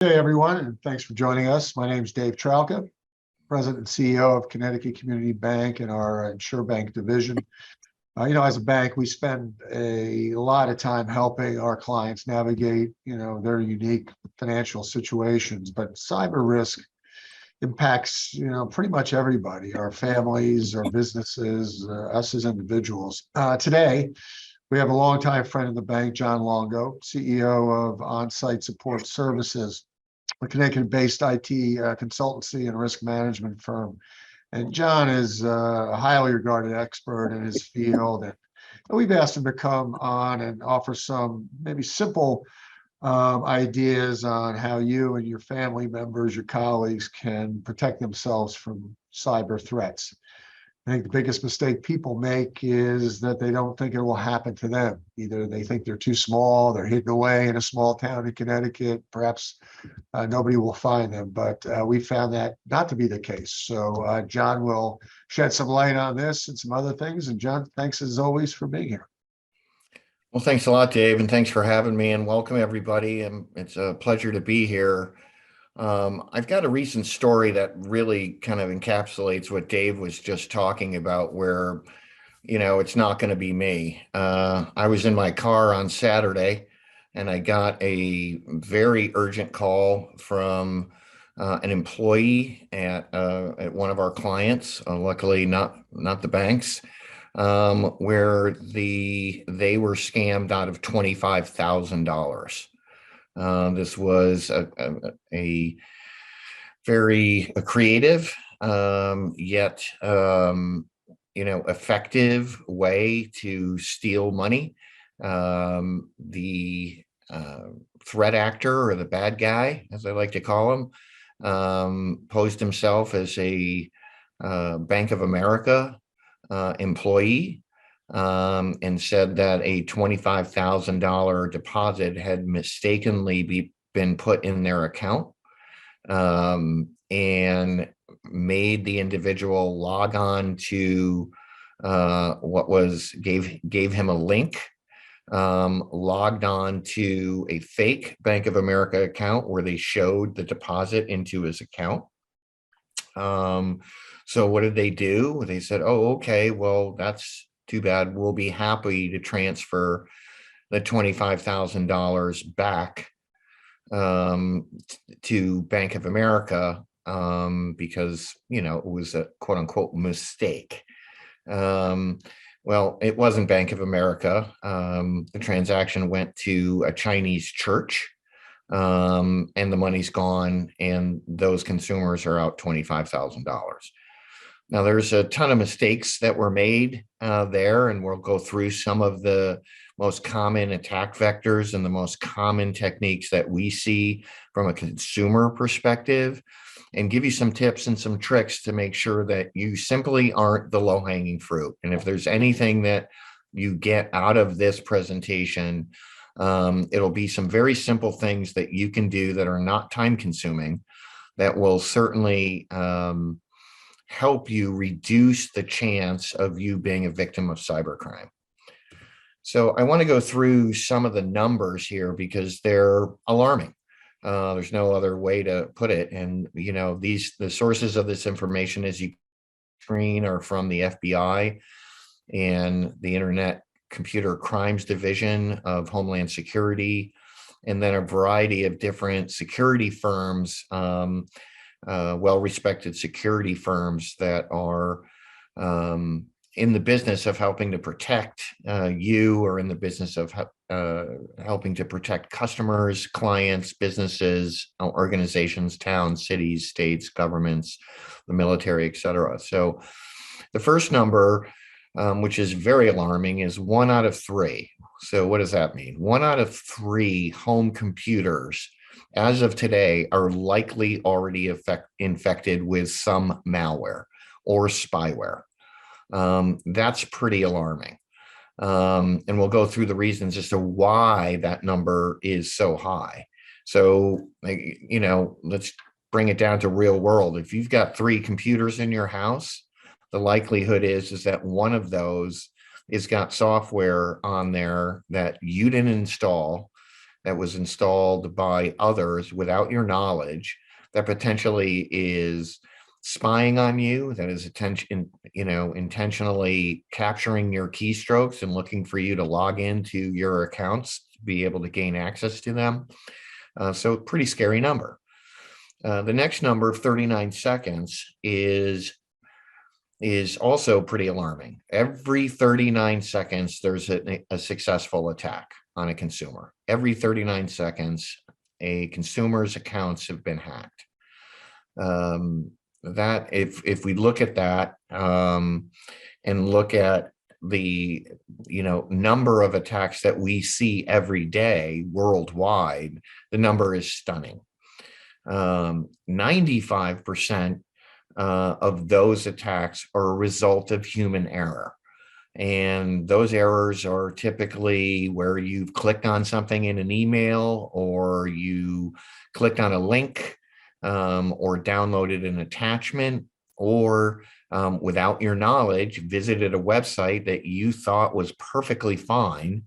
Hey, everyone, and thanks for joining us. My name is Dave Tralka, President and CEO of Connecticut Community Bank and our InsurBank division. As a bank, we spend a lot of time helping our clients navigate, their unique financial situations. But cyber risk impacts, pretty much everybody, our families, our businesses, us as individuals. Today, we have a longtime friend of the bank, John Longo, CEO of On-Site Support Services, a Connecticut-based IT consultancy and risk management firm. And John is a highly regarded expert in his field. And we've asked him to come on and offer some maybe simple ideas on how you and your family members, your colleagues can protect themselves from cyber threats. I think the biggest mistake people make is that they don't think it will happen to them. Either they think they're too small, they're hidden away in a small town in Connecticut, perhaps nobody will find them, but we found that not to be the case. So John will shed some light on this and some other things. And John, thanks as always for being here. Well, thanks a lot, Dave, and thanks for having me, and welcome everybody. And it's a pleasure to be here. I've got a recent story that really kind of encapsulates what Dave was just talking about, where, it's not going to be me. I was in my car on Saturday, and I got a very urgent call from an employee at one of our clients, luckily not the banks, where they were scammed out of $25,000. This was a very creative, yet effective way to steal money. The threat actor, or the bad guy, as I like to call him, posed himself as a Bank of America employee, and said that a $25,000 deposit had mistakenly been put in their account, and made the individual log on to gave him a link, logged on to a fake Bank of America account where they showed the deposit into his account. So what did they do? They said, "Oh, okay, well, that's too bad. We'll be happy to transfer the $25,000 back to Bank of America, because, it was a quote unquote mistake." Well, it wasn't Bank of America. The transaction went to a Chinese church, and the money's gone, and those consumers are out $25,000. Now, there's a ton of mistakes that were made there, and we'll go through some of the most common attack vectors and the most common techniques that we see from a consumer perspective, and give you some tips and some tricks to make sure that you simply aren't the low-hanging fruit. And if there's anything that you get out of this presentation, it'll be some very simple things that you can do that are not time-consuming, that will certainly help you reduce the chance of you being a victim of cybercrime. So I want to go through some of the numbers here because they're alarming. There's no other way to put it. And, the sources of this information, as you screen, are from the FBI and the Internet Computer Crimes Division of Homeland Security, and then a variety of different security firms, well-respected security firms that are in the business of helping to protect you, or in the business of helping to protect customers, clients, businesses, organizations, towns, cities, states, governments, the military, etc. So the first number, which is very alarming, is 1 out of 3. So what does that mean? 1 out of 3 home computers as of today are likely already infected with some malware or spyware. That's pretty alarming. And we'll go through the reasons as to why that number is so high. So, let's bring it down to real world. If you've got 3 computers in your house, the likelihood is that one of those has got software on there that you didn't install, that was installed by others without your knowledge, that potentially is spying on you, that is intentionally capturing your keystrokes and looking for you to log into your accounts to be able to gain access to them. So pretty scary number. The next number, 39 seconds, is also pretty alarming. Every 39 seconds, there's a successful attack on a consumer. Every 39 seconds, a consumer's accounts have been hacked. That if we look at that and look at the number of attacks that we see every day worldwide, the number is stunning. 95% of those attacks are a result of human error. And those errors are typically where you've clicked on something in an email, or you clicked on a link, or downloaded an attachment, or without your knowledge, visited a website that you thought was perfectly fine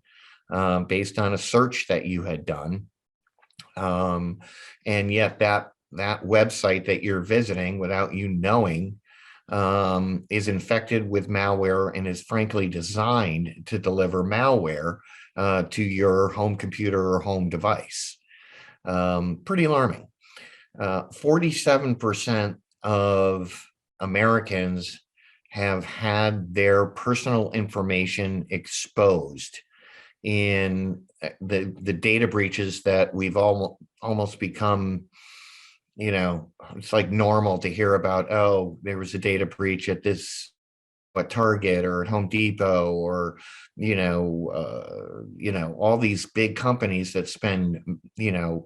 based on a search that you had done. And yet that website that you're visiting without you knowing is infected with malware and is frankly designed to deliver malware to your home computer or home device. Pretty alarming. 47% of Americans have had their personal information exposed in the data breaches that we've almost become, it's like normal to hear about. Oh, there was a data breach at this Target or at Home Depot, or all these big companies that spend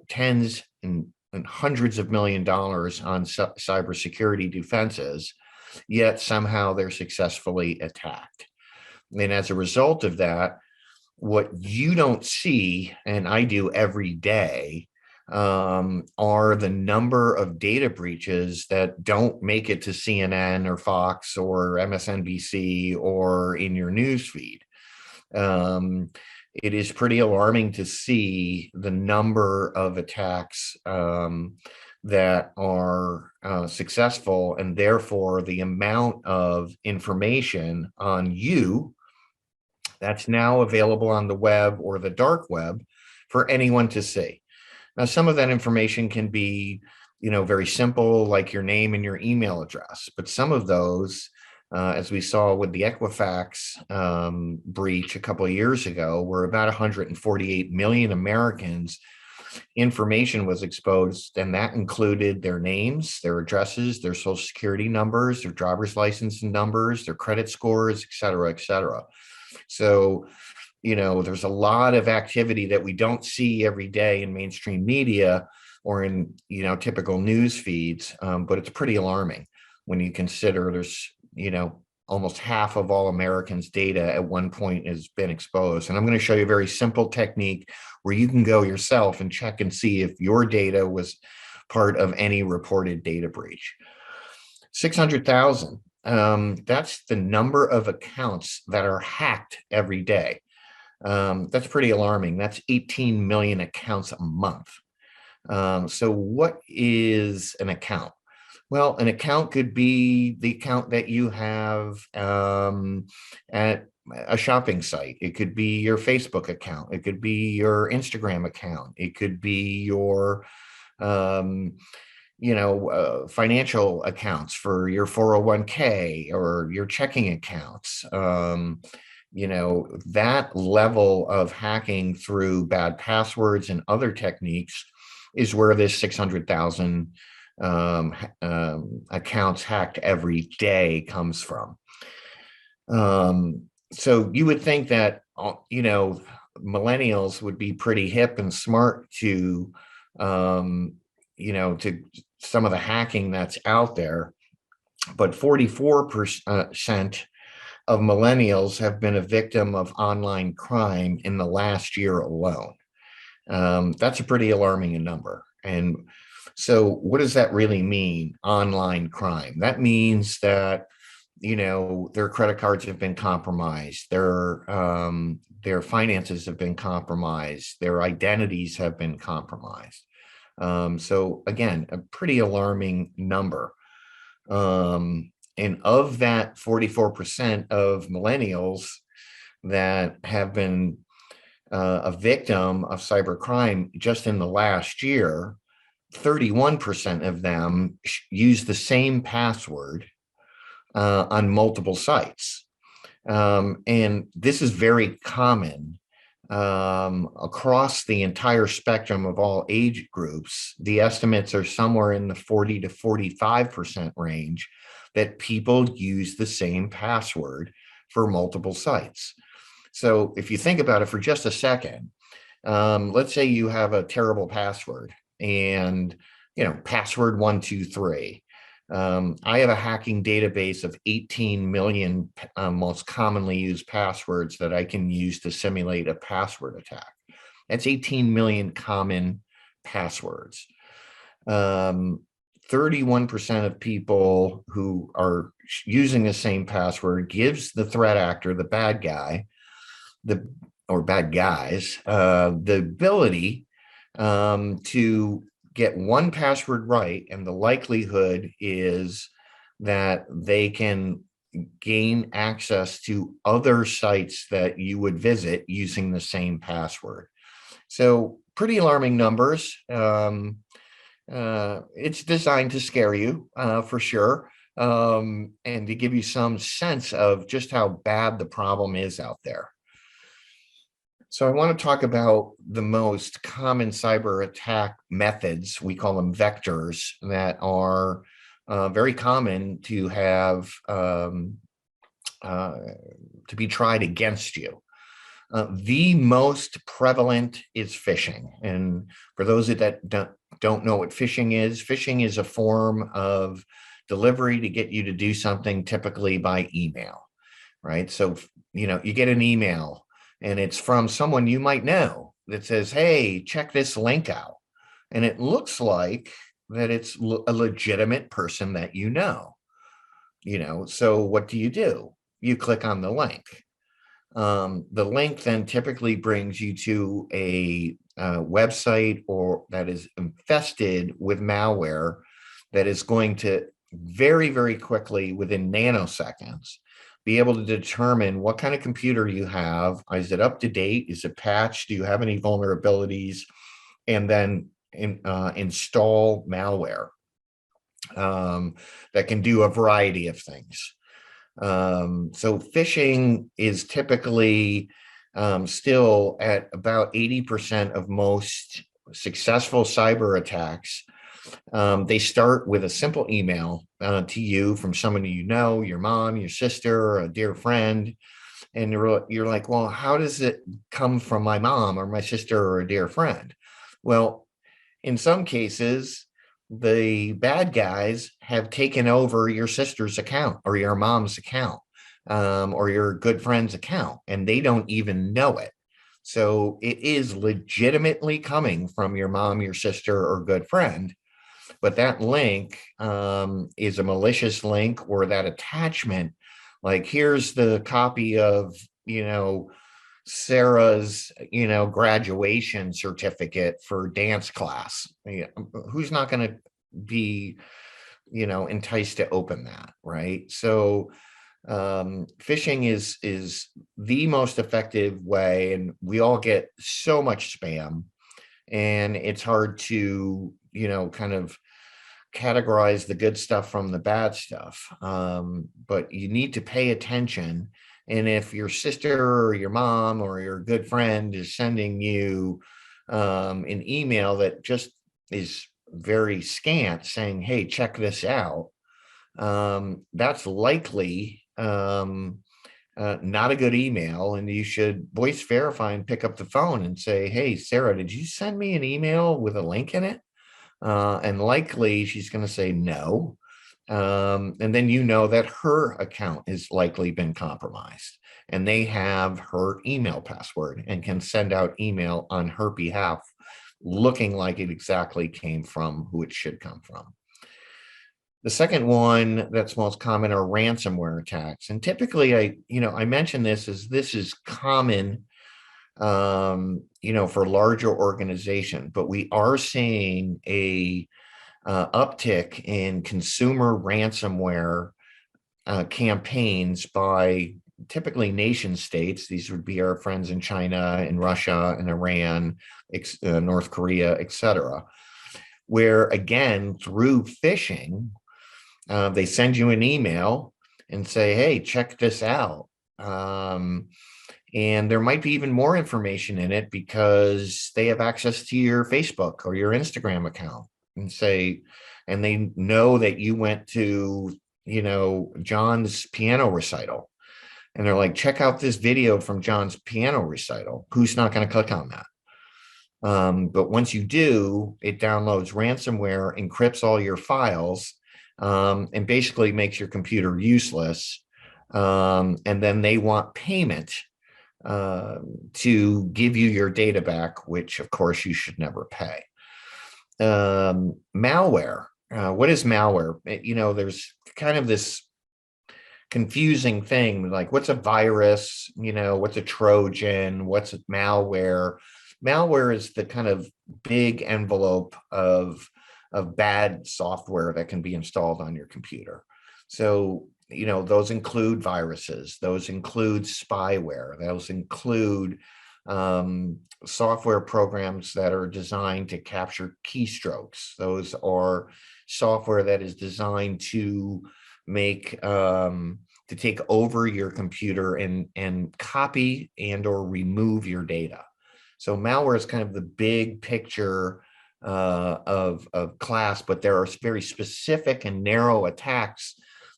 tens and hundreds of $millions on cybersecurity defenses, yet somehow they're successfully attacked. And as a result of that, what you don't see, and I do every day, are the number of data breaches that don't make it to CNN or Fox or MSNBC or in your news feed. It is pretty alarming to see the number of attacks that are successful, and therefore the amount of information on you that's now available on the web or the dark web for anyone to see. Now, some of that information can be, very simple, like your name and your email address, but some of those, as we saw with the Equifax breach a couple of years ago, where about 148 million Americans' information was exposed, and that included their names, their addresses, their social security numbers, their driver's license numbers, their credit scores, et cetera, et cetera. So, there's a lot of activity that we don't see every day in mainstream media or in, typical news feeds, but it's pretty alarming when you consider there's, almost half of all Americans' data at one point has been exposed. And I'm going to show you a very simple technique where you can go yourself and check and see if your data was part of any reported data breach. 600,000. That's the number of accounts that are hacked every day. That's pretty alarming. That's 18 million accounts a month. So what is an account? Well, an account could be the account that you have at a shopping site. It could be your Facebook account. It could be your Instagram account. It could be your financial accounts for your 401k or your checking accounts. That level of hacking through bad passwords and other techniques is where this 600,000 accounts hacked every day comes from. So you would think that, millennials would be pretty hip and smart to, to some of the hacking that's out there, but 44% of millennials have been a victim of online crime in the last year alone. That's a pretty alarming number. And so what does that really mean, online crime? That means that, their credit cards have been compromised, their finances have been compromised, their identities have been compromised. So again, a pretty alarming number. And of that 44% of millennials that have been a victim of cybercrime just in the last year, 31% of them use the same password on multiple sites. And this is very common across the entire spectrum of all age groups. The estimates are somewhere in the 40 to 45% range that people use the same password for multiple sites. So if you think about it for just a second, let's say you have a terrible password and, password 123. I have a hacking database of 18 million most commonly used passwords that I can use to simulate a password attack. That's 18 million common passwords. 31% of people who are using the same password gives the threat actor, the bad guy, or bad guys, the ability to get one password right, and the likelihood is that they can gain access to other sites that you would visit using the same password. So pretty alarming numbers. It's designed to scare you for sure, and to give you some sense of just how bad the problem is out there. So I want to talk about the most common cyber attack methods. We call them vectors, that are very common to have to be tried against you. The most prevalent is phishing. And for those that don't know what phishing is a form of delivery to get you to do something, typically by email, right? So, you get an email and it's from someone you might know that says, hey, check this link out. And it looks like that it's a legitimate person that so what do? You click on the link. The link then typically brings you to a website or that is infested with malware that is going to very, very quickly, within nanoseconds, be able to determine what kind of computer you have. Is it up to date? Is it patched? Do you have any vulnerabilities? And then install malware that can do a variety of things. So phishing is typically still at about 80% of most successful cyber attacks. They start with a simple email to you from someone your mom, your sister, a dear friend. And you're like, well, how does it come from my mom or my sister or a dear friend? Well, in some cases, the bad guys have taken over your sister's account or your mom's account or your good friend's account, and they don't even know it. So it is legitimately coming from your mom, your sister, or good friend. But that link is a malicious link, or that attachment, like here's the copy of, Sarah's, graduation certificate for dance class. Who's not going to be, enticed to open that, right? So phishing is the most effective way, and we all get so much spam, and it's hard to, kind of categorize the good stuff from the bad stuff. But you need to pay attention. And if your sister or your mom or your good friend is sending you an email that just is very scant saying, hey, check this out, that's likely not a good email. And you should voice verify and pick up the phone and say, hey, Sarah, did you send me an email with a link in it? And likely she's going to say no. And then that her account has likely been compromised, and they have her email password and can send out email on her behalf, looking like it exactly came from who it should come from. The second one that's most common are ransomware attacks. And typically I mention this as this is common, for larger organization, but we are seeing a uptick in consumer ransomware campaigns by typically nation states. These would be our friends in China and Russia and Iran, North Korea, etc., where again, through phishing, they send you an email and say, hey, check this out. And there might be even more information in it because they have access to your Facebook or your Instagram account and they know that you went to, John's piano recital. And they're like, check out this video from John's piano recital. Who's not going to click on that? But once you do, it downloads ransomware, encrypts all your files, and basically makes your computer useless. And then they want payment to give you your data back, which of course you should never pay. Malware. What is malware? There's kind of this confusing thing, like what's a virus, what's a Trojan, what's a malware. Malware is the kind of big envelope of bad software that can be installed on your computer. So, those include viruses, those include spyware, those include software programs that are designed to capture keystrokes. Those are software that is designed to make to take over your computer and copy and or remove your data. So malware is kind of the big picture of class, but there are very specific and narrow attacks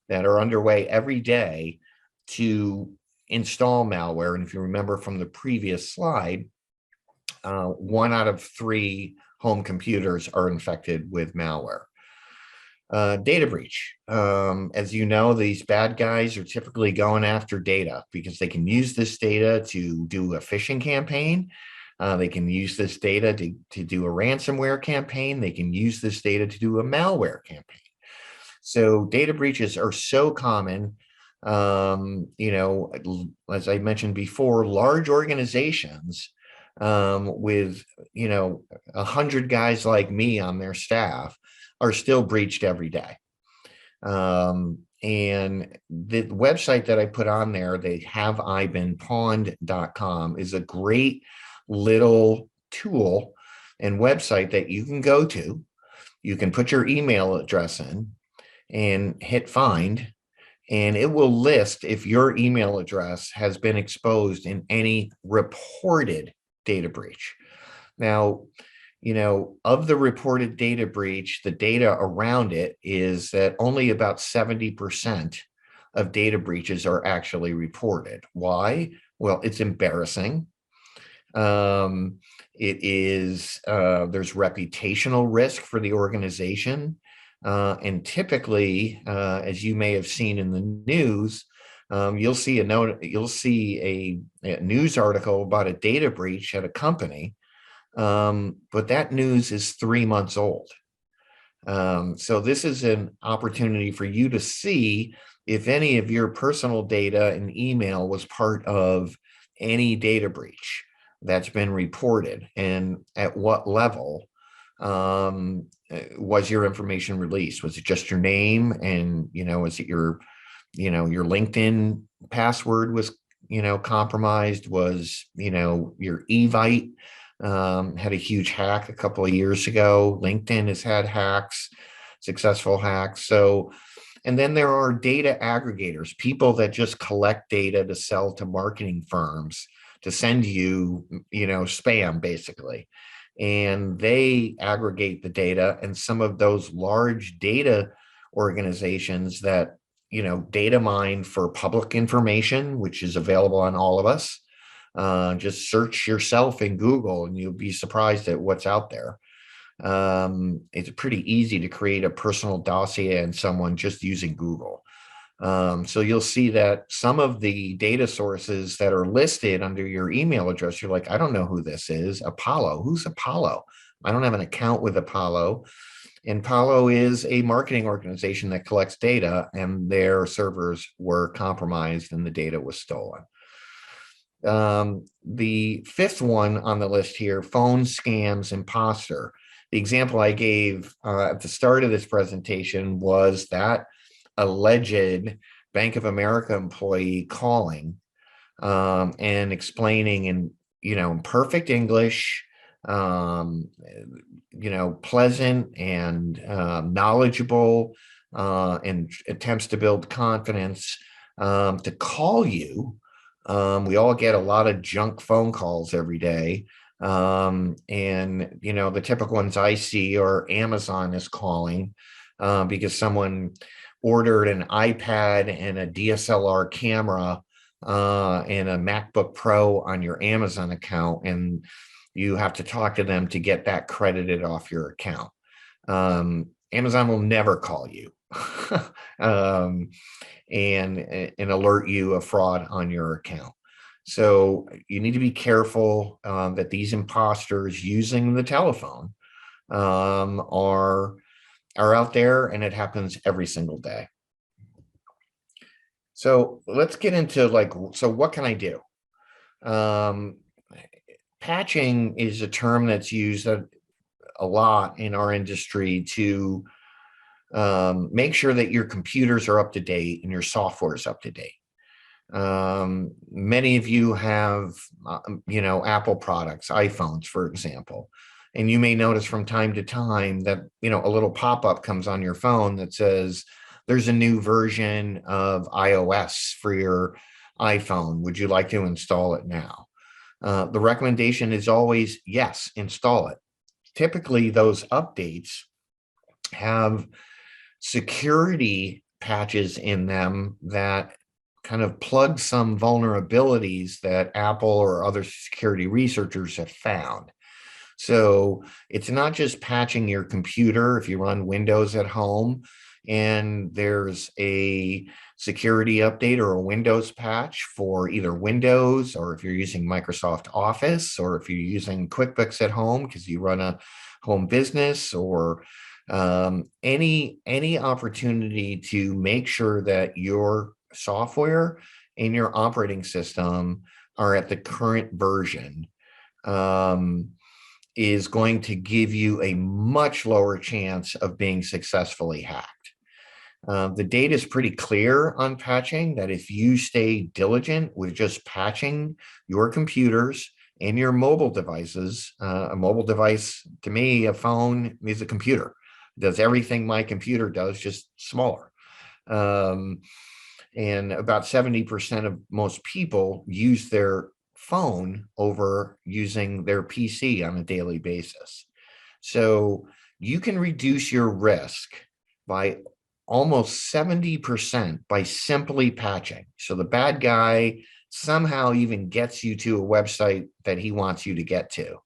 that are underway every day to install malware. And if you remember from the previous slide, 1 out of 3 home computers are infected with malware. Data breach. As you know, these bad guys are typically going after data because they can use this data to do a phishing campaign. They can use this data to do a ransomware campaign. They can use this data to do a malware campaign. So data breaches are so common. As I mentioned before, large organizations with 100 guys like me on their staff are still breached every day. And the website that I put on there, they have I been pawned.com, is a great little tool and website that you can go to. You can put your email address in and hit find, and it will list if your email address has been exposed in any reported data breach. Now, of the reported data breach, the data around it is that only about 70% of data breaches are actually reported. Why? Well, it's embarrassing. There's reputational risk for the organization. And typically, as you may have seen in the news, you'll see a news article about a data breach at a company, but that news is 3 months old. So this is an opportunity for you to see if any of your personal data and email was part of any data breach that's been reported, and at what level was your information released? Was it just your name? And, is it your LinkedIn password was, compromised? Was, your Evite had a huge hack a couple of years ago. LinkedIn has had hacks, successful hacks. So, and then there are data aggregators, people that just collect data to sell to marketing firms to send you, spam basically. And they aggregate the data, and some of those large data organizations that, data mine for public information, which is available on all of us. Just search yourself in Google and you'll be surprised at what's out there. It's pretty easy to create a personal dossier on someone just using Google. So you'll see that some of the data sources that are listed under your email address, you're like, I don't know who this is. Apollo, who's Apollo? I don't have an account with Apollo. And Palo is a marketing organization that collects data, and their servers were compromised and the data was stolen. The fifth one on the list here, phone scams, imposter. The example I gave at the start of this presentation was that alleged Bank of America employee calling and explaining in, perfect English, pleasant and knowledgeable, and attempts to build confidence, to call you. We all get a lot of junk phone calls every day. And the typical ones I see are Amazon is calling because someone ordered an iPad and a DSLR camera and a MacBook Pro on your Amazon account, and you have to talk to them to get that credited off your account. Amazon will never call you and alert you of fraud on your account. So you need to be careful that these imposters using the telephone are out there, and it happens every single day. So let's get into so what can I do? Patching is a term that's used a lot in our industry to make sure that your computers are up to date and your software is up to date. Many of you have, Apple products, iPhones, for example, and you may notice from time to time that, a little pop-up comes on your phone that says, there's a new version of iOS for your iPhone. Would you like to install it now? The recommendation is always, yes, install it. Typically, those updates have security patches in them that kind of plug some vulnerabilities that Apple or other security researchers have found. So it's not just patching your computer if you run Windows at home and there's a security update or a Windows patch for either Windows, or if you're using Microsoft Office, or if you're using QuickBooks at home because you run a home business, or any opportunity to make sure that your software and your operating system are at the current version is going to give you a much lower chance of being successfully hacked. The data is pretty clear on patching that if you stay diligent with just patching your computers and your mobile devices, a mobile device, to me, a phone is a computer. It does everything my computer does, just smaller. And about 70% of most people use their phone over using their PC on a daily basis. So you can reduce your risk by almost 70% by simply patching. So the bad guy somehow even gets you to a website that he wants you to get to.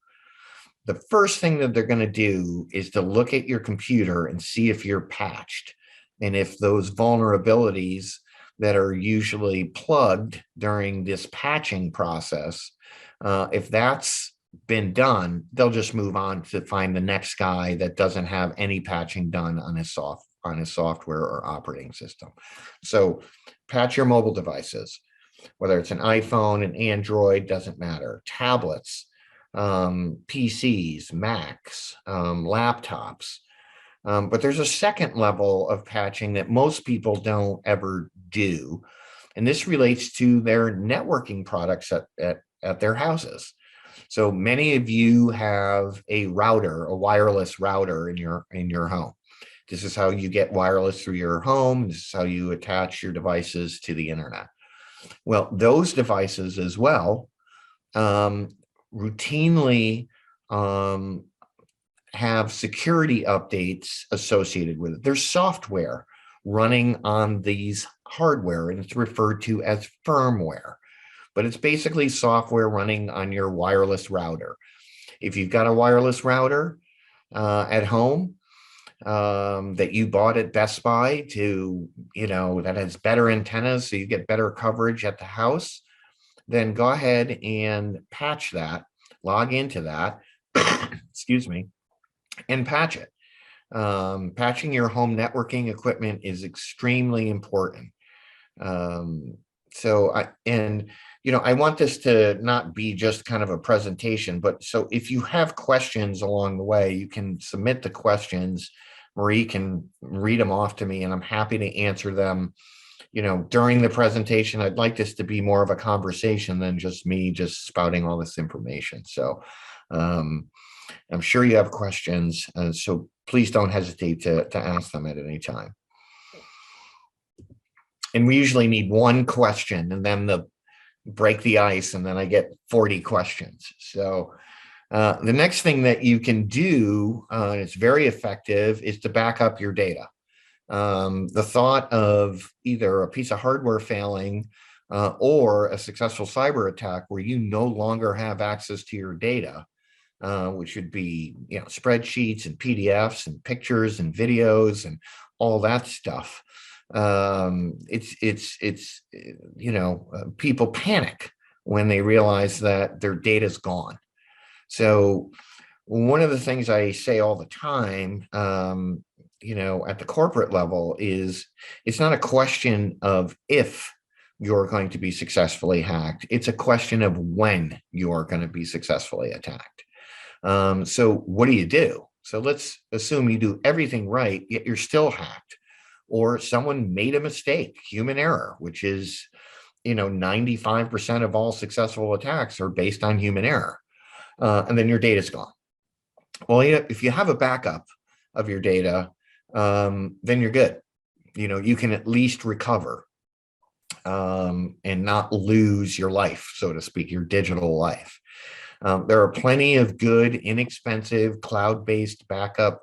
The first thing that they're going to do is to look at your computer and see if you're patched, and if those vulnerabilities that are usually plugged during this patching process, if that's been done, they'll just move on to find the next guy that doesn't have any patching done on his software or operating system. So patch your mobile devices, whether it's an iPhone, an Android, doesn't matter, tablets, PCs, Macs, laptops. But there's a second level of patching that most people don't ever do. And this relates to their networking products at their houses. So many of you have a router, a wireless router in your home. This is how you get wireless through your home. This is how you attach your devices to the internet. Well, those devices as well routinely have security updates associated with it. There's software running on these hardware, and it's referred to as firmware, but it's basically software running on your wireless router. If you've got a wireless router at home that you bought at Best Buy to, that has better antennas so you get better coverage at the house, then go ahead and patch that, log into that, excuse me, and patch it. Patching your home networking equipment is extremely important. I want this to not be just kind of a presentation, but so if you have questions along the way, you can submit the questions. Marie can read them off to me, and I'm happy to answer them, during the presentation. I'd like this to be more of a conversation than just me just spouting all this information. So I'm sure you have questions, so please don't hesitate to ask them at any time. And we usually need one question, and then break the ice, and then I get 40 questions. So the next thing that you can do, and it's very effective, is to back up your data. The thought of either a piece of hardware failing or a successful cyber attack where you no longer have access to your data, which would be spreadsheets and PDFs and pictures and videos and all that stuff. People panic when they realize that their data is gone. So one of the things I say all the time, at the corporate level, is it's not a question of if you're going to be successfully hacked. It's a question of when you're going to be successfully attacked. So what do? So let's assume you do everything right, yet you're still hacked, or someone made a mistake, human error, which is, 95% of all successful attacks are based on human error. And then your data's gone. Well, if you have a backup of your data, then you're good. You can at least recover and not lose your life, so to speak, your digital life. There are plenty of good, inexpensive, cloud-based backup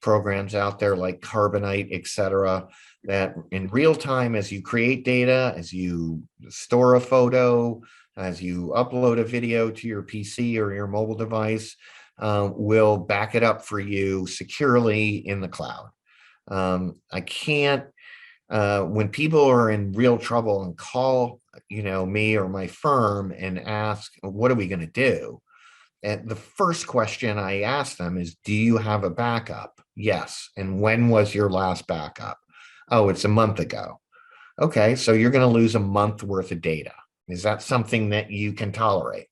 programs out there like Carbonite, et cetera, that in real time, as you create data, as you store a photo, as you upload a video to your PC or your mobile device, will back it up for you securely in the cloud. I can't, when people are in real trouble and call, me or my firm and ask, what are we going to do? And the first question I ask them is, do you have a backup? Yes. And when was your last backup? Oh, it's a month ago. Okay, so you're going to lose a month worth of data. Is that something that you can tolerate?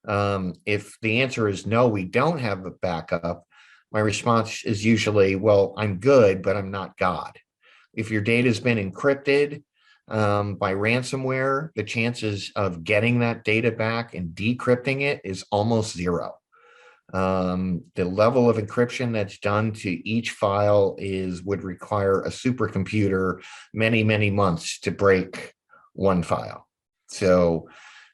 If the answer is no, we don't have a backup, my response is usually, well, I'm good, but I'm not God. If your data has been encrypted by ransomware, the chances of getting that data back and decrypting it is almost zero. The level of encryption that's done to each file would require a supercomputer many, many months to break one file. So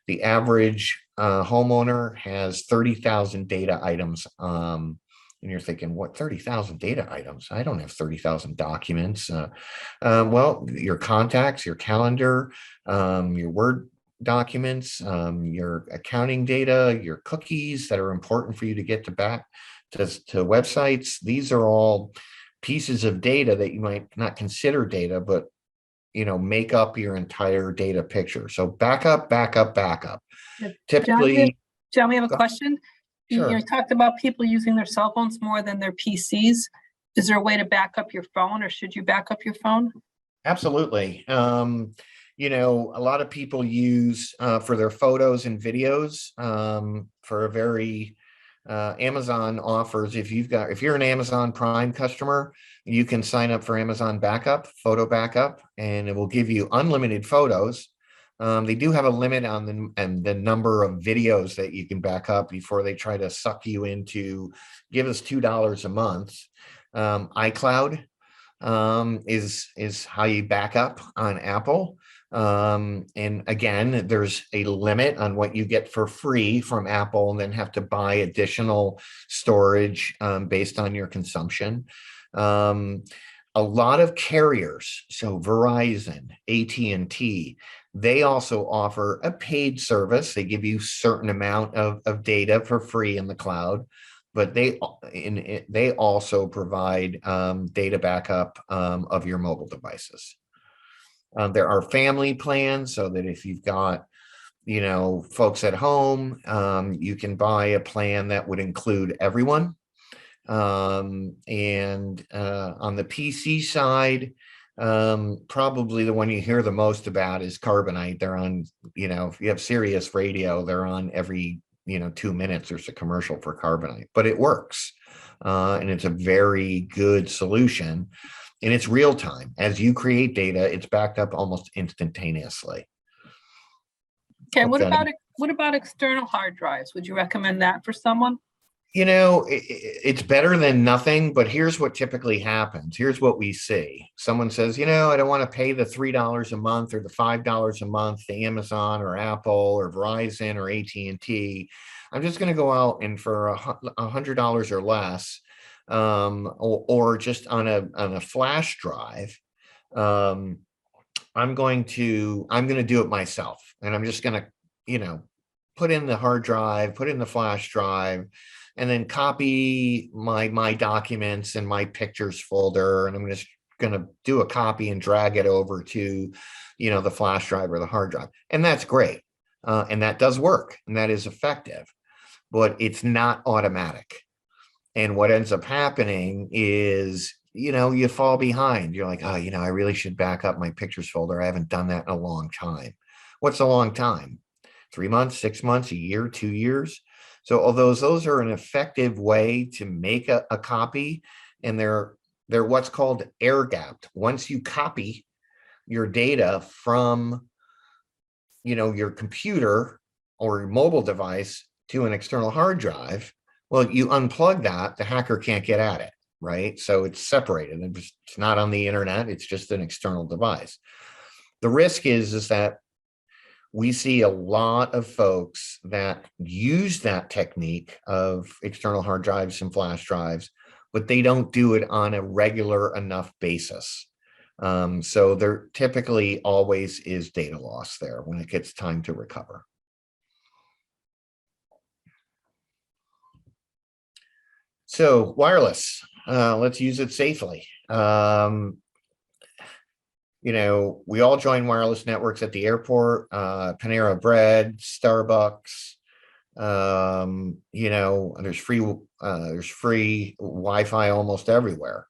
the average homeowner has 30,000 data items. And you're thinking, what, 30,000 data items? I don't have 30,000 documents. Well, your contacts, your calendar, your Word documents, your accounting data, your cookies that are important for you to get to websites. These are all pieces of data that you might not consider data, but make up your entire data picture. So backup. Typically, John, we have a question. Sure. You talked about people using their cell phones more than their PCs. Is there a way to back up your phone, or should you back up your phone? Absolutely. A lot of people use for their photos and videos for a very Amazon offers. If you're an Amazon Prime customer, you can sign up for Amazon photo backup, and it will give you unlimited photos. They do have a limit on the number of videos that you can back up before they try to suck you into, give us $2 a month. iCloud is how you back up on Apple. And again, there's a limit on what you get for free from Apple, and then have to buy additional storage based on your consumption. A lot of carriers, so Verizon, AT&T, they also offer a paid service. They give you a certain amount of data for free in the cloud, but they also provide data backup of your mobile devices. There are family plans, so that if you've got, folks at home, you can buy a plan that would include everyone. And on the PC side, probably the one you hear the most about is Carbonite. They're on, if you have Sirius radio, they're on every, 2 minutes there's a commercial for Carbonite, but it works. And it's a very good solution. And it's real time. As you create data, it's backed up almost instantaneously. Okay, what about external hard drives? Would you recommend that for someone? It's better than nothing, but here's what typically happens. Here's what we see. Someone says, I don't want to pay the $3 a month or the $5 a month to Amazon or Apple or Verizon or AT&T. I'm just going to go out and for $100 or less, or just on a flash drive, I'm going to do it myself, and I'm just going to, put in the hard drive, put in the flash drive, and then copy my documents and my pictures folder, and I'm just going to do a copy and drag it over to, the flash drive or the hard drive, and that's great, and that does work, and that is effective, but it's not automatic. And what ends up happening is, you fall behind. You're like, oh, I really should back up my pictures folder. I haven't done that in a long time. What's a long time? 3 months, 6 months, a year, 2 years. So although those are an effective way to make a copy, and they're what's called air gapped. Once you copy your data from, your computer or your mobile device to an external hard drive, well, you unplug that, the hacker can't get at it, right? So it's separated. It's not on the internet. It's just an external device. The risk is that we see a lot of folks that use that technique of external hard drives and flash drives, but they don't do it on a regular enough basis. So there typically always is data loss there when it gets time to recover. So wireless, let's use it safely. We all join wireless networks at the airport, Panera Bread, Starbucks. There's free Wi-Fi almost everywhere.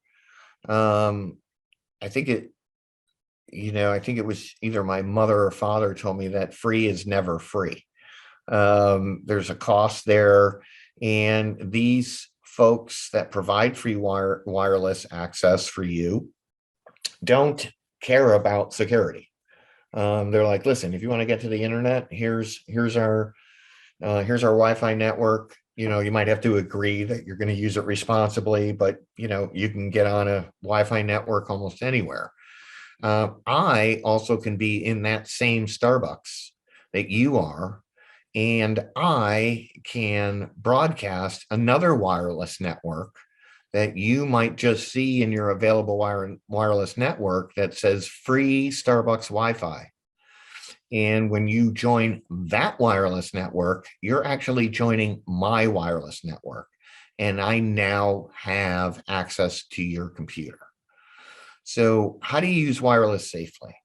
I think it was either my mother or father told me that free is never free. There's a cost there, and these folks that provide free wireless access for you don't care about security. They're like, listen, if you want to get to the internet, here's our Wi-Fi network. You might have to agree that you're going to use it responsibly, but you can get on a Wi-Fi network almost anywhere. I also can be in that same Starbucks that you are, and I can broadcast another wireless network that you might just see in your available wireless network that says free Starbucks Wi-Fi. And when you join that wireless network, you're actually joining my wireless network. And I now have access to your computer. So how do you use wireless safely?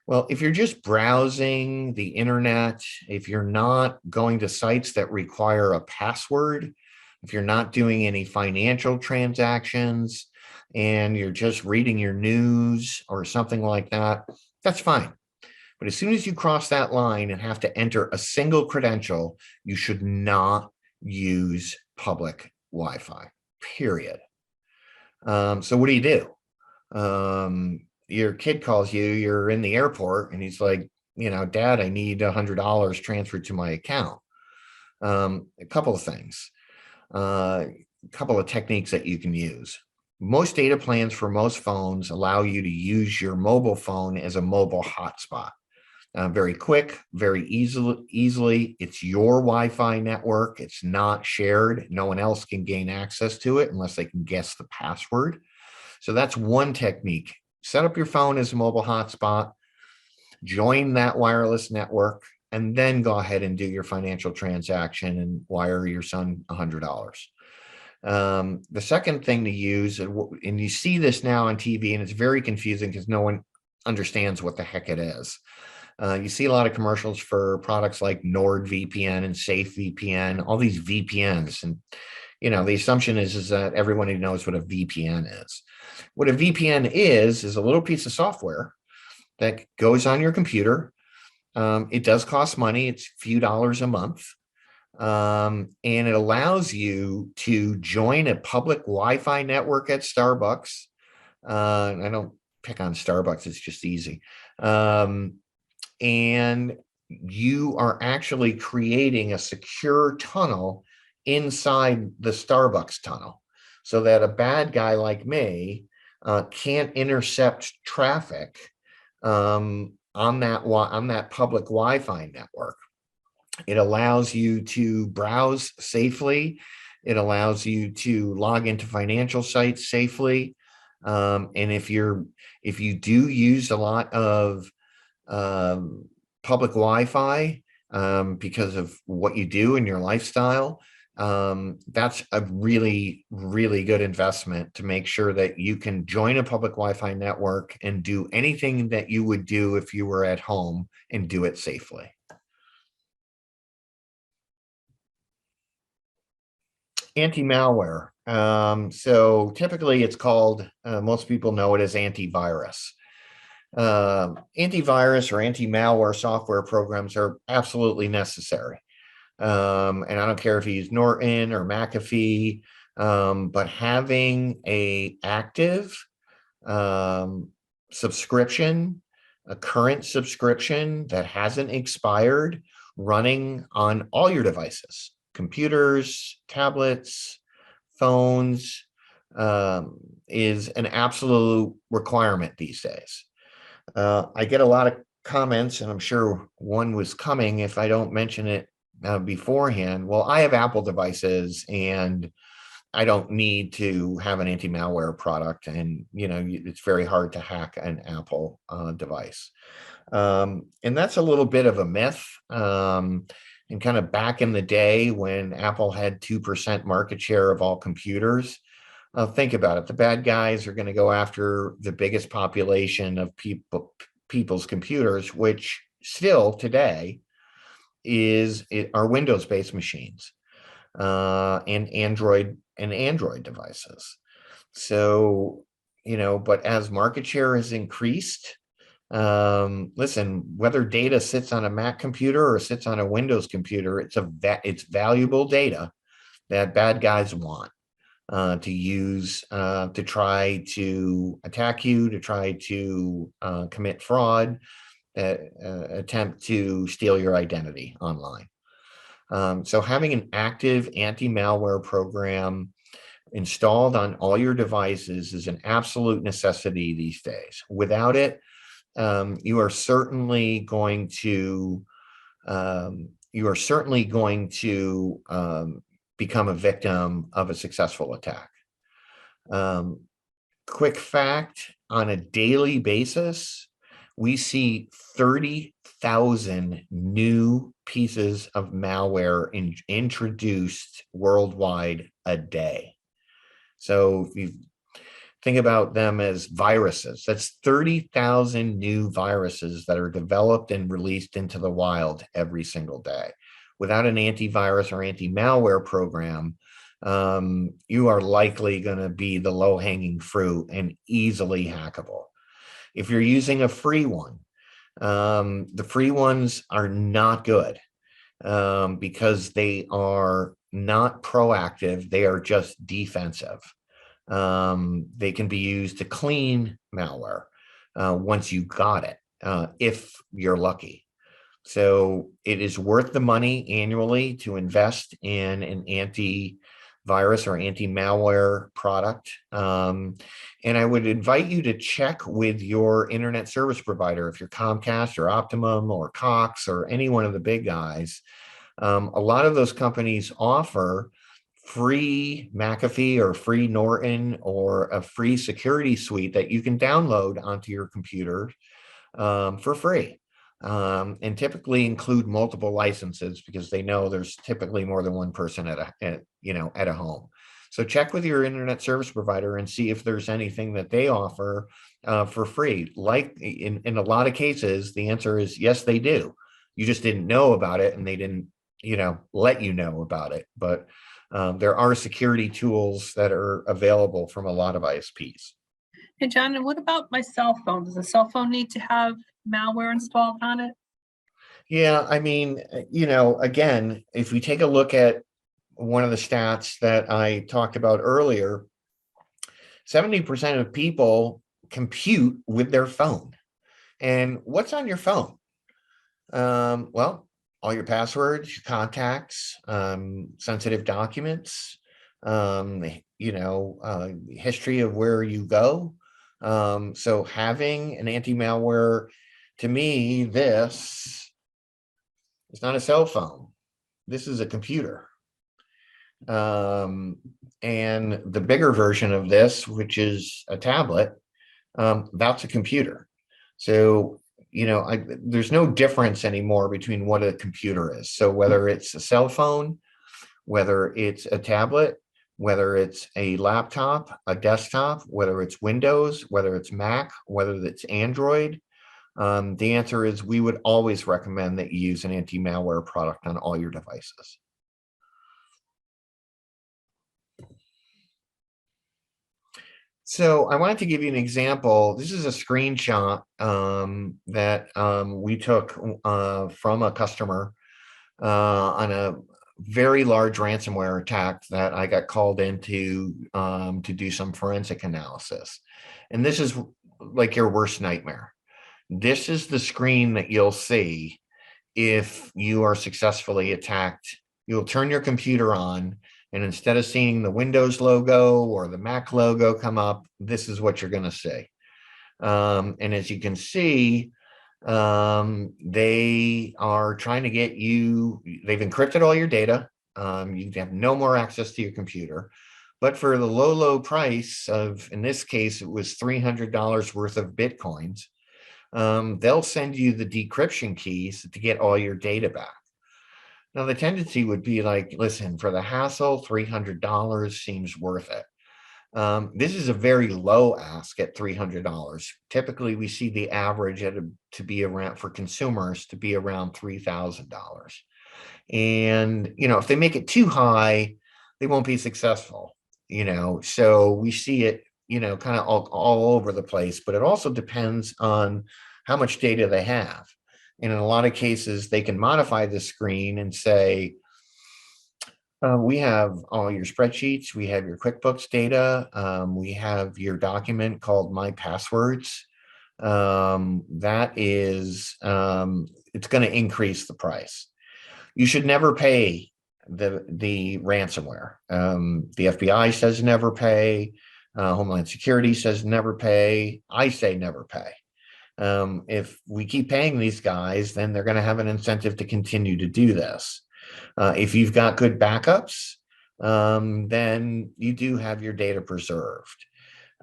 Well, if you're just browsing the internet, if you're not going to sites that require a password, if you're not doing any financial transactions, and you're just reading your news or something like that, that's fine. But as soon as you cross that line and have to enter a single credential, you should not use public Wi-Fi, period. So what do? Your kid calls you, you're in the airport, and he's like, Dad, I need $100 transferred to my account. A couple of things, a couple of techniques that you can use. Most data plans for most phones allow you to use your mobile phone as a mobile hotspot. Very quick, very easily. It's your Wi-Fi network. It's not shared. No one else can gain access to it unless they can guess the password. So that's one technique. Set up your phone as a mobile hotspot, join that wireless network, and then go ahead and do your financial transaction and wire your son $100. The second thing to use, and you see this now on TV, and it's very confusing because no one understands what the heck it is. You see a lot of commercials for products like NordVPN and SafeVPN, all these VPNs. And, the assumption is that everybody knows what a VPN is. What a VPN is a little piece of software that goes on your computer. It does cost money. It's a few dollars a month. And it allows you to join a public Wi-Fi network at Starbucks. I don't pick on Starbucks. It's just easy. And you are actually creating a secure tunnel inside the Starbucks tunnel so that a bad guy like me can't intercept traffic on that public Wi-Fi network. It allows you to browse safely. It allows you to log into financial sites safely. And if you do use a lot of public Wi-Fi because of what you do in your lifestyle, that's a really, really good investment to make sure that you can join a public Wi-Fi network and do anything that you would do if you were at home and do it safely. Anti-malware. So typically it's called, most people know it as antivirus. Antivirus or anti-malware software programs are absolutely necessary. And I don't care if you use Norton or McAfee, but having a active subscription, a current subscription that hasn't expired, running on all your devices, computers, tablets, phones, is an absolute requirement these days. I get a lot of comments, and I'm sure one was coming if I don't mention it beforehand. Well, I have Apple devices and I don't need to have an anti-malware product, and it's very hard to hack an Apple device. And that's a little bit of a myth. And kind of back in the day when Apple had 2% market share of all computers, think about it. The bad guys are going to go after the biggest population of people's computers, which still today are Windows-based machines and Android devices. So, but as market share has increased, listen, whether data sits on a Mac computer or sits on a Windows computer, it's valuable data that bad guys want to use to try to attack you, to try to commit fraud, attempt to steal your identity online. So having an active anti-malware program installed on all your devices is an absolute necessity these days. Without it, you are certainly going to become a victim of a successful attack. Quick fact, on a daily basis, we see 30,000 new pieces of malware introduced worldwide a day. So if you think about them as viruses, that's 30,000 new viruses that are developed and released into the wild every single day. Without an antivirus or anti-malware program, you are likely going to be the low-hanging fruit and easily hackable. If you're using a free one, the free ones are not good because they are not proactive. They are just defensive. They can be used to clean malware once you got it, if you're lucky. So it is worth the money annually to invest in an antivirus or anti-malware product. And I would invite you to check with your internet service provider. If you're Comcast or Optimum or Cox or any one of the big guys, a lot of those companies offer free McAfee or free Norton or a free security suite that you can download onto your computer for free. And typically include multiple licenses because they know there's typically more than one person at a home. So check with your internet service provider and see if there's anything that they offer for free. Like in a lot of cases, the answer is yes, they do. You just didn't know about it, and they didn't, let you know about it. But there are security tools that are available from a lot of ISPs. Hey, John, and what about my cell phone? Does a cell phone need to have malware installed on it? Yeah, I mean, again, if we take a look at one of the stats that I talked about earlier, 70% of people compute with their phone. And what's on your phone? Well, all your passwords, your contacts, sensitive documents, history of where you go. So having an anti-malware, to me, this is not a cell phone. This is a computer. And the bigger version of this, which is a tablet, that's a computer. So, there's no difference anymore between what a computer is. So whether it's a cell phone, whether it's a tablet, whether it's a laptop, a desktop, whether it's Windows, whether it's Mac, whether it's Android, the answer is we would always recommend that you use an anti-malware product on all your devices. So I wanted to give you an example. This is a screenshot that we took from a customer on a very large ransomware attack that I got called into to do some forensic analysis. And this is like your worst nightmare. This is the screen that you'll see if you are successfully attacked. You'll turn your computer on, and instead of seeing the Windows logo or the Mac logo come up, this is what you're going to see. And as you can see, they are trying to get you, they've encrypted all your data. You have no more access to your computer. But for the low price of, in this case, it was $300 worth of Bitcoins, they'll send you the decryption keys to get all your data back. Now, the tendency would be like, listen, for the hassle, $300 seems worth it. This is a very low ask at $300. Typically, we see the average to be around, for consumers, to be around $3,000. And, if they make it too high, they won't be successful, So we see it, kind of all over the place, but it also depends on how much data they have. And in a lot of cases, they can modify the screen and say, we have all your spreadsheets, we have your QuickBooks data, we have your document called My Passwords. That is, it's going to increase the price. You should never pay the ransomware. The FBI says never pay. Homeland Security says never pay. I say never pay. If we keep paying these guys, then they're going to have an incentive to continue to do this. If you've got good backups, then you do have your data preserved.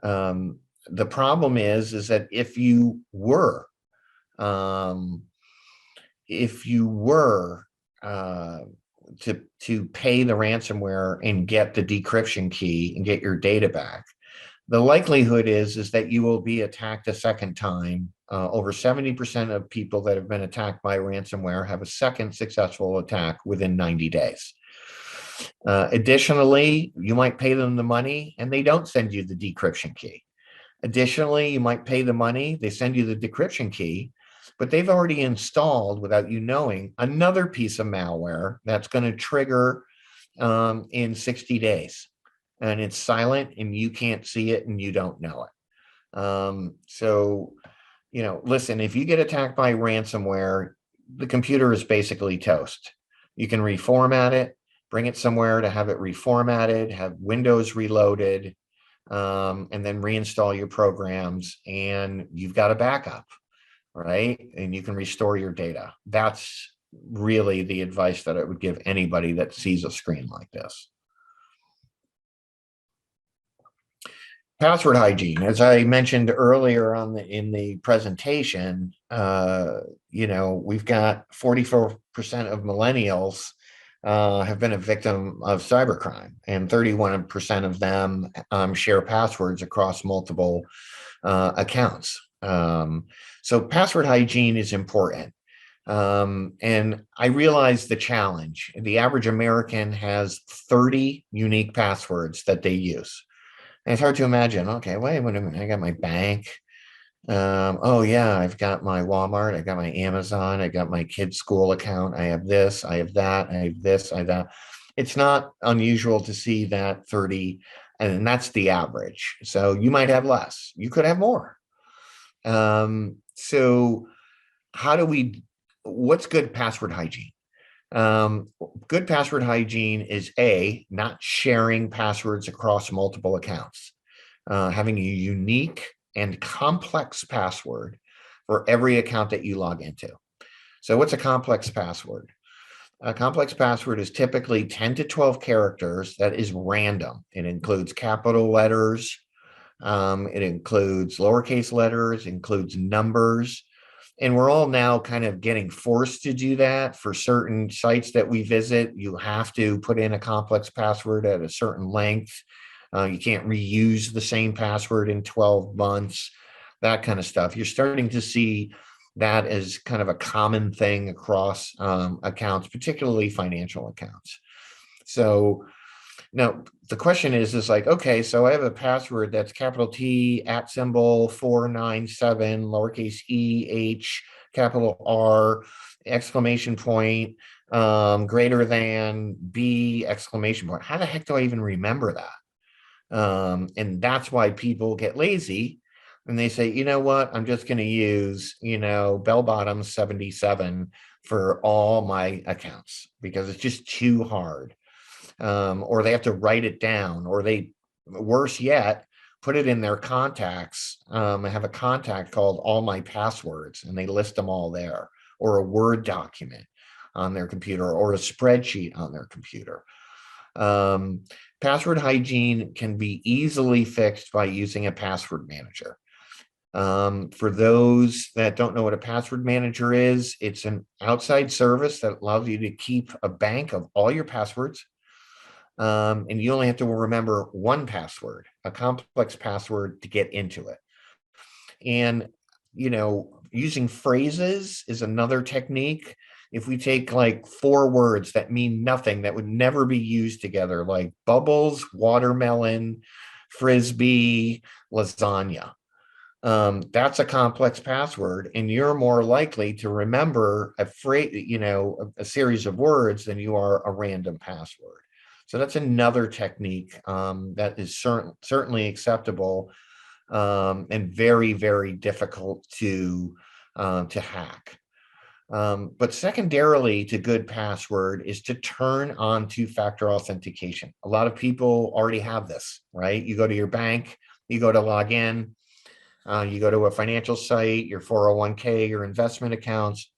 The problem is that if you were to pay the ransomware and get the decryption key and get your data back, the likelihood is that you will be attacked a second time. Over 70% of people that have been attacked by ransomware have a second successful attack within 90 days. Additionally, you might pay them the money and they don't send you the decryption key. Additionally, you might pay the money, they send you the decryption key, but they've already installed, without you knowing, another piece of malware that's going to trigger in 60 days. And it's silent and you can't see it and you don't know it. So, listen, if you get attacked by ransomware, the computer is basically toast. You can reformat it, bring it somewhere to have it reformatted, have Windows reloaded, and then reinstall your programs, and you've got a backup, right? And you can restore your data. That's really the advice that I would give anybody that sees a screen like this. Password hygiene, as I mentioned earlier in the presentation, we've got 44% of millennials have been a victim of cybercrime, and 31% of them share passwords across multiple accounts. So password hygiene is important. And I realize the challenge. The average American has 30 unique passwords that they use. And it's hard to imagine, okay, wait a minute, I got my bank. Oh yeah, I've got my Walmart, I got my Amazon, I got my kid's school account, I have this, I have that, I have this, I have that. It's not unusual to see that 30, and that's the average. So you might have less, you could have more. So how do we, what's good password hygiene? Good password hygiene is not sharing passwords across multiple accounts, having a unique and complex password for every account that you log into. So what's a complex password? A complex password is typically 10 to 12 characters that is random. It includes capital letters, it includes lowercase letters, includes numbers. And we're all now kind of getting forced to do that. For certain sites that we visit, you have to put in a complex password at a certain length. You can't reuse the same password in 12 months, that kind of stuff. You're starting to see that as kind of a common thing across accounts, particularly financial accounts. So now the question is like, okay, so I have a password that's capital T @ 497, lowercase e, h, capital R, exclamation point, greater than B, exclamation point. How the heck do I even remember that? And that's why people get lazy and they say, you know what, I'm just going to use, bell bottom 77 for all my accounts because it's just too hard. Or they have to write it down, or worse yet, put it in their contacts. I have a contact called All My Passwords, and they list them all there, or a Word document on their computer, or a spreadsheet on their computer. Password hygiene can be easily fixed by using a password manager. For those that don't know what a password manager is, it's an outside service that allows you to keep a bank of all your passwords. And you only have to remember one password, a complex password, to get into it. And, using phrases is another technique. If we take like 4 words that mean nothing, that would never be used together, like bubbles, watermelon, frisbee, lasagna, that's a complex password, and you're more likely to remember a phrase, a series of words than you are a random password. So that's another technique that is certainly acceptable and very, very difficult to hack. But secondarily to good password is to turn on 2-factor authentication. A lot of people already have this, right? You go to your bank, you go to log in, you go to a financial site, your 401k, your investment accounts,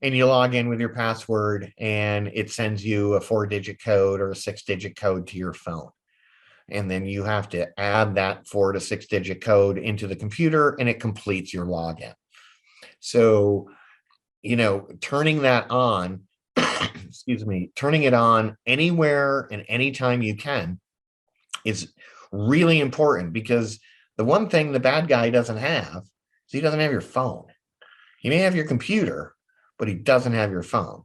and you log in with your password, and it sends you a 4-digit code or a 6-digit code to your phone. And then you have to add that 4 to 6-digit code into the computer, and it completes your login. So, turning that on, turning it on anywhere and anytime you can is really important, because the one thing the bad guy doesn't have is he doesn't have your phone. He may have your computer, but he doesn't have your phone.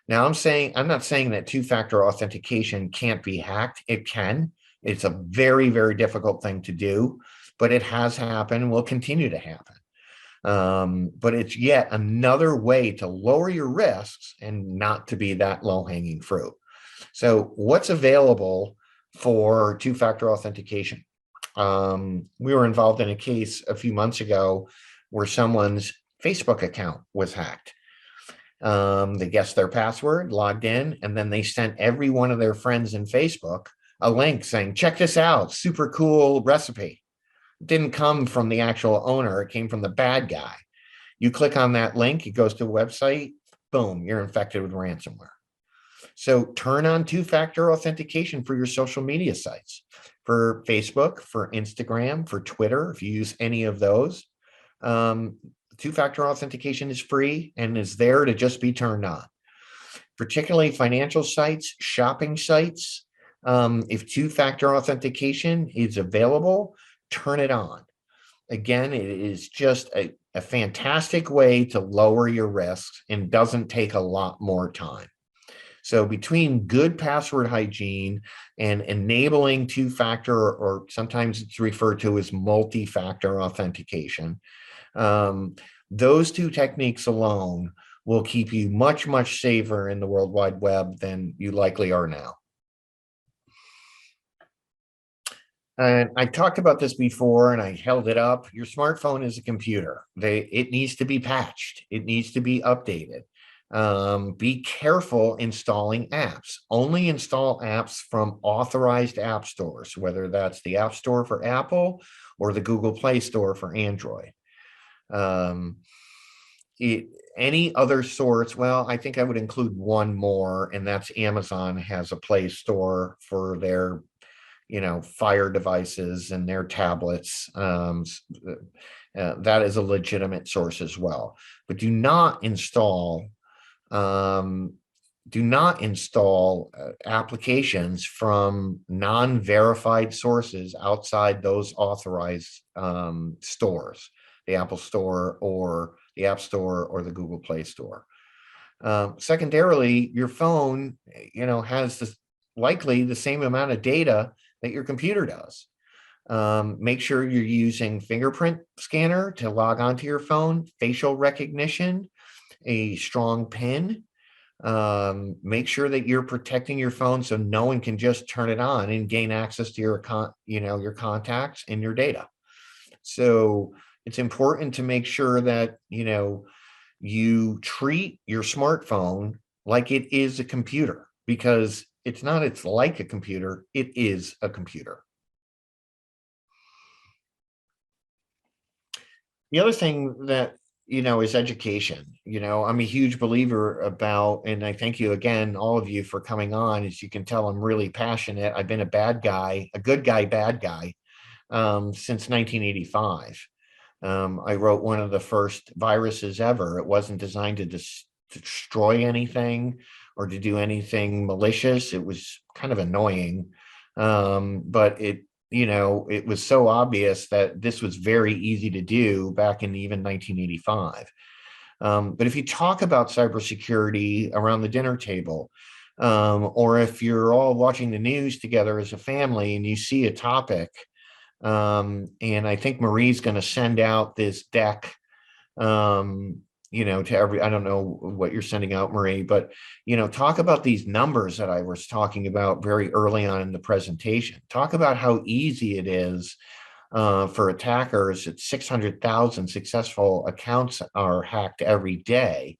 Now, I'm not saying that 2-factor authentication can't be hacked. It can. It's a very, very difficult thing to do, but it has happened and will continue to happen. But it's yet another way to lower your risks and not to be that low-hanging fruit. So what's available for 2-factor authentication? We were involved in a case a few months ago where someone's Facebook account was hacked. They guessed their password, logged in, and then they sent every one of their friends in Facebook a link saying, check this out, super cool recipe. It didn't come from the actual owner. It came from the bad guy. You click on that link, it goes to a website, boom, you're infected with ransomware. So turn on 2-factor authentication for your social media sites, for Facebook, for Instagram, for Twitter, if you use any of those. 2-factor authentication is free and is there to just be turned on. particularly financial sites, shopping sites. If two-factor authentication is available, turn it on. Again, it is just a fantastic way to lower your risks and doesn't take a lot more time. So between good password hygiene and enabling two-factor, or sometimes it's referred to as multi-factor authentication, those two techniques alone will keep you much, much safer in the World Wide Web than you likely are now. And I talked about this before and I held it up. Your smartphone is a computer. It needs to be patched. It needs to be updated. Be careful installing apps. Only install apps from authorized app stores, whether that's the App Store for Apple or the Google Play Store for Android. Any other sorts, well, I think I would include one more, and that's Amazon has a Play Store for their Fire devices and their tablets. That is a legitimate source as well. But do not install applications from non-verified sources outside those authorized stores, the Apple Store or the App Store or the Google Play Store. Secondarily, your phone, has likely the same amount of data that your computer does. Make sure you're using fingerprint scanner to log onto your phone, facial recognition, a strong PIN. Make sure that you're protecting your phone so no one can just turn it on and gain access to your your contacts and your data. So it's important to make sure that you treat your smartphone like it is a computer, because it's like a computer, it is a computer. The other thing that, is education. I'm a huge believer about, and I thank you again, all of you, for coming on. As you can tell, I'm really passionate. I've been a bad guy, a good guy, bad guy, since 1985. I wrote one of the first viruses ever. It wasn't designed to destroy anything or to do anything malicious. It was kind of annoying, but it was so obvious that this was very easy to do back in even 1985. But if you talk about cybersecurity around the dinner table, or if you're all watching the news together as a family and you see a topic, and I think Marie's going to send out this deck, to I don't know what you're sending out, Marie, but, talk about these numbers that I was talking about very early on in the presentation. Talk about how easy it is for attackers. At 600,000 successful accounts are hacked every day.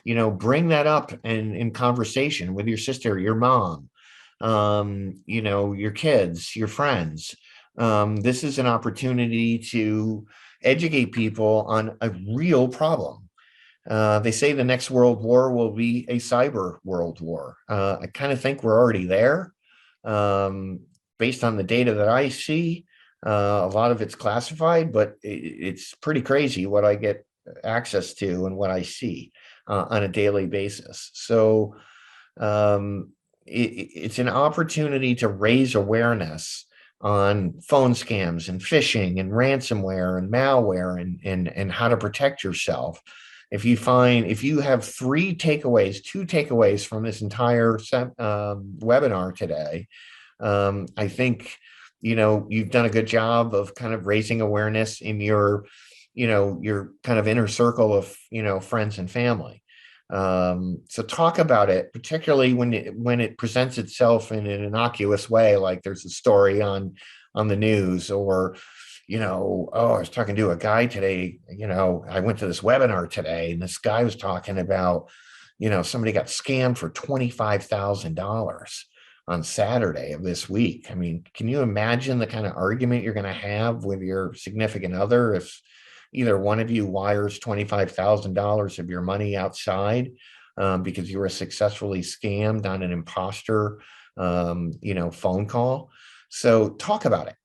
Bring that up in conversation with your sister, your mom, your kids, your friends. This is an opportunity to educate people on a real problem. They say the next world war will be a cyber world war. I kind of think we're already there. Based on the data that I see, a lot of it's classified, but it's pretty crazy what I get access to and what I see on a daily basis. So it's an opportunity to raise awareness on phone scams and phishing and ransomware and malware and how to protect yourself. If you have two takeaways from this entire webinar today, I think, you've done a good job of kind of raising awareness in your kind of inner circle of, friends and family. So talk about it, particularly when it presents itself in an innocuous way, like there's a story on the news, or, oh, I was talking to a guy today, I went to this webinar today and this guy was talking about, somebody got scammed for $25,000 on Saturday of this week. I mean, can you imagine the kind of argument you're going to have with your significant other if either one of you wires $25,000 of your money outside because you were successfully scammed on an imposter, phone call? So talk about it.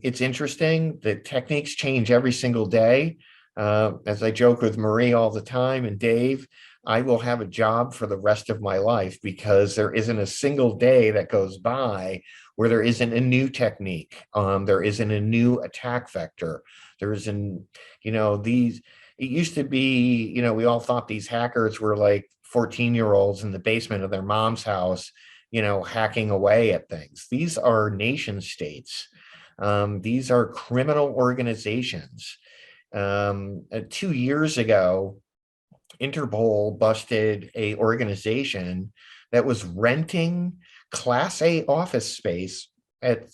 It's interesting that techniques change every single day. As I joke with Marie all the time and Dave, I will have a job for the rest of my life, because there isn't a single day that goes by where there isn't a new technique. There isn't a new attack vector. There isn't, it used to be, we all thought these hackers were like 14-year-olds in the basement of their mom's house, hacking away at things. These are nation states. These are criminal organizations. 2 years ago, Interpol busted a organization that was renting Class A office space at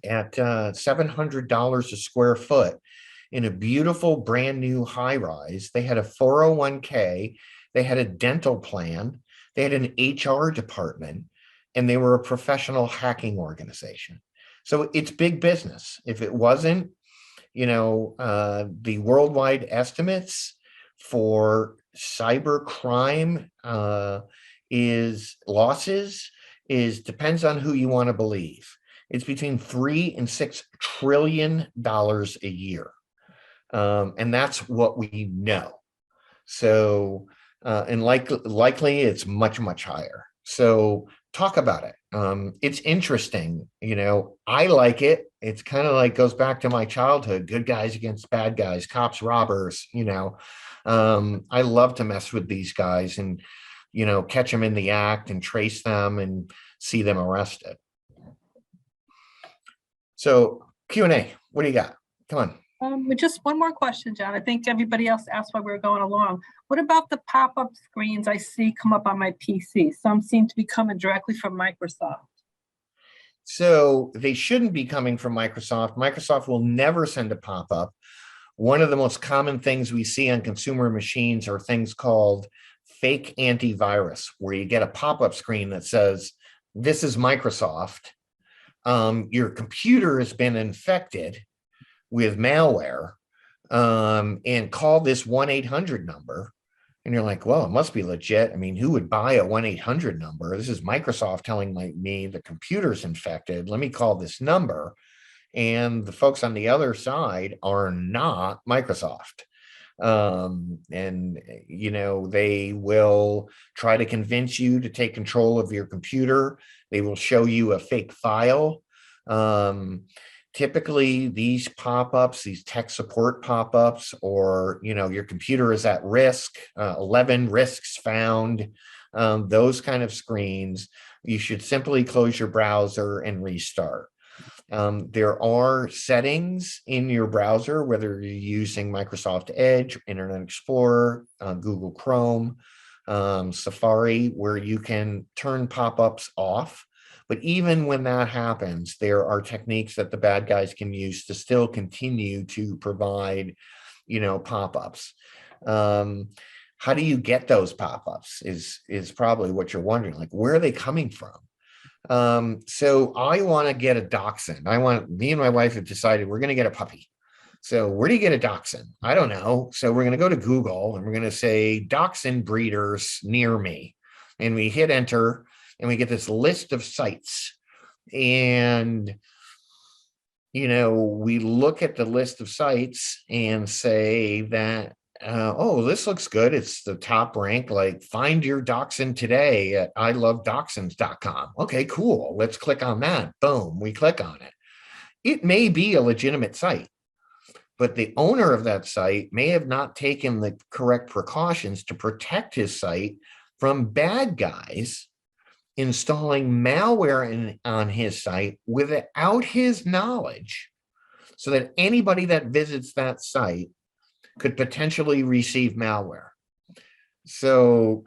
$700 a square foot in a beautiful brand new high rise. They had a 401k, they had a dental plan, they had an HR department, and they were a professional hacking organization. So it's big business. If it wasn't, the worldwide estimates for cyber crime depends on who you want to believe. It's between $3 and $6 trillion a year. And that's what we know. So, and likely it's much, much higher. So talk about it. It's interesting. I like it. It's kind of like goes back to my childhood, good guys against bad guys, cops, robbers, I love to mess with these guys and, catch them in the act and trace them and see them arrested. So Q&A, what do you got? Come on. With just one more question, John. I think everybody else asked why we were going along. What about the pop-up screens I see come up on my PC? Some seem to be coming directly from Microsoft. So they shouldn't be coming from Microsoft. Microsoft will never send a pop-up. One of the most common things we see on consumer machines are things called fake antivirus, where you get a pop-up screen that says, this is Microsoft. Your computer has been infected with malware, and call this 1-800 number. And you're like, well, it must be legit. I mean, who would buy a 1-800 number? This is Microsoft telling me the computer's infected. Let me call this number. And the folks on the other side are not Microsoft. And, they will try to convince you to take control of your computer. They will show you a fake file. Typically, these pop-ups, these tech support pop-ups, or, your computer is at risk, 11 risks found, those kind of screens, you should simply close your browser and restart. There are settings in your browser, whether you're using Microsoft Edge, Internet Explorer, Google Chrome, Safari, where you can turn pop-ups off. But even when that happens, there are techniques that the bad guys can use to still continue to provide, pop-ups. How do you get those pop-ups is probably what you're wondering, like, where are they coming from? So I want to get a dachshund. Me and my wife have decided we're going to get a puppy. So where do you get a dachshund? I don't know. So we're going to go to Google and we're going to say dachshund breeders near me. And we hit enter and we get this list of sites. And, we look at the list of sites and say that, this looks good. It's the top rank, like find your dachshund today at ilovedachshunds.com. Okay, cool. Let's click on that. Boom, we click on it. It may be a legitimate site, but the owner of that site may have not taken the correct precautions to protect his site from bad guys installing malware on his site without his knowledge, so that anybody that visits that site could potentially receive malware. So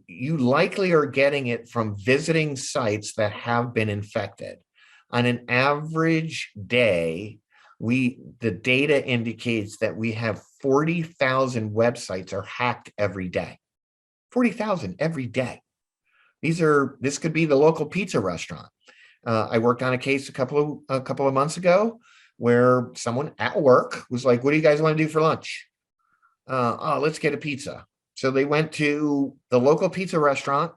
you likely are getting it from visiting sites that have been infected. On an average day, the data indicates that we have 40,000 websites are hacked every day. 40,000 every day. This could be the local pizza restaurant. I worked on a case a couple of months ago where someone at work was like, what do you guys want to do for lunch? Let's get a pizza. So they went to the local pizza restaurant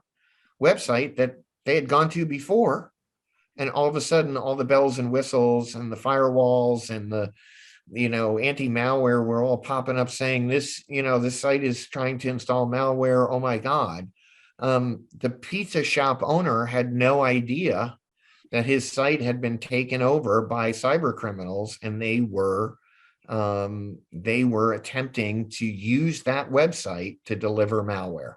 website that they had gone to before. And all of a sudden, all the bells and whistles and the firewalls and the anti-malware were all popping up saying this, this site is trying to install malware. Oh my God. The pizza shop owner had no idea that his site had been taken over by cyber criminals, and they were attempting to use that website to deliver malware.